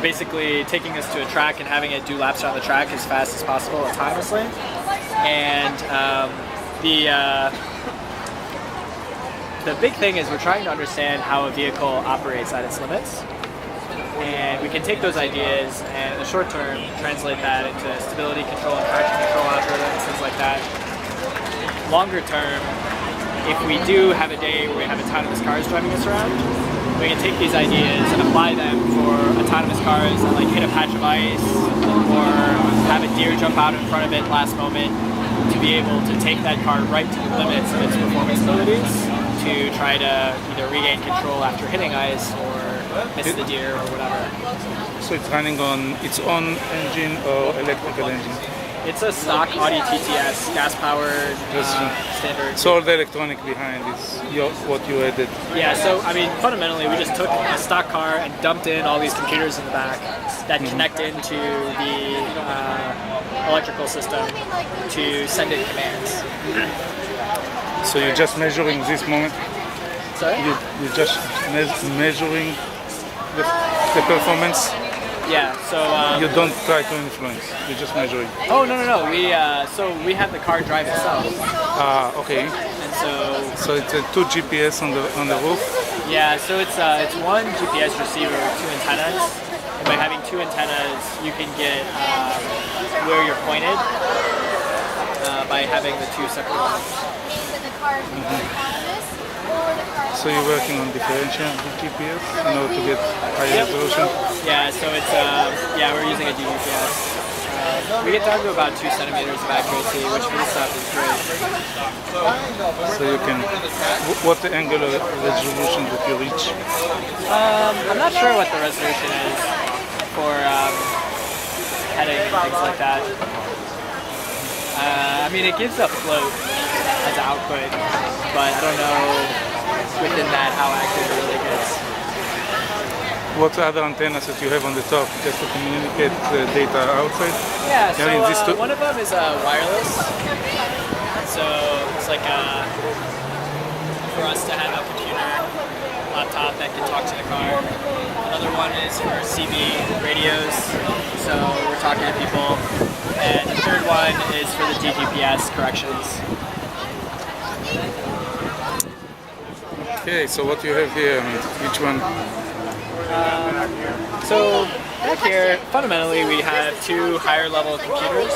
basically taking this to a track and having it do laps around the track as fast as possible autonomously. And the big thing is we're trying to understand how a vehicle operates at its limits. And we can take those ideas and in the short term translate that into stability control and traction control algorithms, things like that. Longer term, if we do have a day where we have autonomous cars driving us around, we can take these ideas and apply them for autonomous cars that like hit a patch of ice or have a deer jump out in front of it last moment, to be able to take that car right to the limits of its performance abilities to try to either regain control after hitting ice or miss the deer or whatever. So it's running on its own engine or electrical engine? It's a stock Audi TTS, gas-powered, standard. So all the electronic behind is what you added? Yeah, so I mean, fundamentally, we just took a stock car and dumped in all these computers in the back that connect into the electrical system to send in commands. So you're just measuring this moment? Sorry? You're just measuring the performance? Yeah, so... you don't try to influence, you're just measuring? Oh, no. We have the car drive itself. Okay. And so it's a 2 GPS on the roof? Yeah, so it's one GPS receiver with 2 antennas. And by having 2 antennas, you can get where you're pointed by having the 2 separate ones. So you're working on differential GPS in order to get higher resolution? Yeah, so it's we're using a DUPS. We get down to about 2 centimeters of accuracy, which for this stuff is great. So you can, what the angular resolution that you reach? I'm not sure what the resolution is for heading and things like that. I mean, it gives a float as an output, but I don't know within that how accurate it really gets. What other antennas that you have on the top just to communicate the data outside? Yeah, so one of them is wireless. So it's like for us to have a computer laptop that can talk to the car. Another one is for CB radios, so we're talking to people. And the third one is for the DGPS corrections. Okay, so what you have here, which one? So back here, fundamentally, we have 2 higher level computers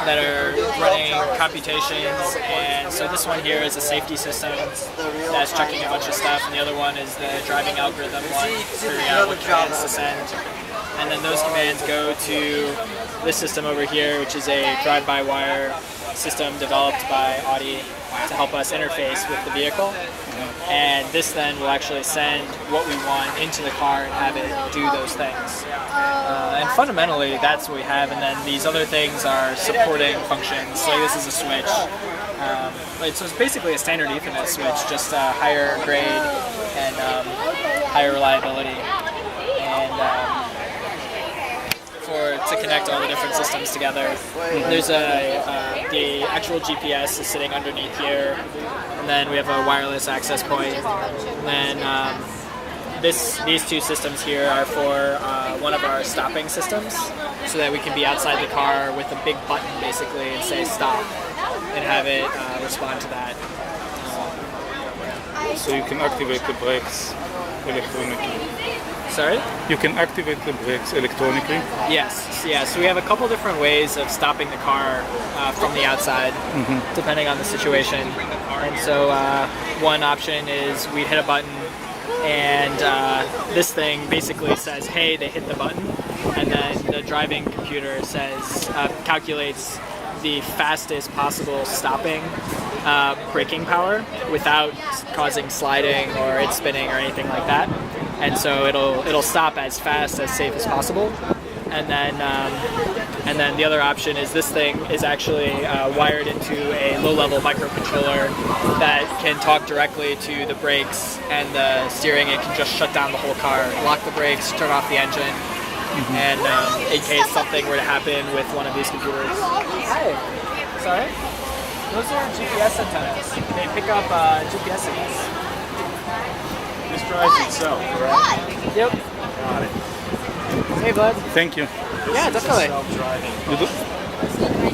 that are running computations, and so this one here is a safety system that's checking a bunch of stuff, and the other one is the driving algorithm one, figuring out what commands to send. And then those commands go to this system over here, which is a drive-by-wire system developed by Audi to help us interface with the vehicle. And this then will actually send what we want into the car and have it do those things. And fundamentally, that's what we have. And then these other things are supporting functions. So this is a switch. So it's basically a standard Ethernet switch, just a higher grade and higher reliability. And to connect all the different systems together. There's the actual GPS is sitting underneath here, and then we have a wireless access point. And then these 2 systems here are for one of our stopping systems, so that we can be outside the car with a big button basically and say stop, and have it respond to that. So you can activate the brakes electronically. Sorry? You can activate the brakes electronically? Yes, yeah. So we have a couple different ways of stopping the car from the outside, depending on the situation. And so one option is we hit a button, and this thing basically says, hey, they hit the button, and then the driving computer says, calculates the fastest possible stopping braking power without causing sliding or it spinning or anything like that. And so it'll stop as fast, as safe as possible. And then the other option is this thing is actually wired into a low-level microcontroller that can talk directly to the brakes and the steering. It can just shut down the whole car, lock the brakes, turn off the engine, and in case something were to happen with one of these computers. Hi. Sorry? Those are GPS antennas. They pick up GPS signals. This drives itself, correct? Yep. Hey, bud. Thank you. Yeah, definitely. You do?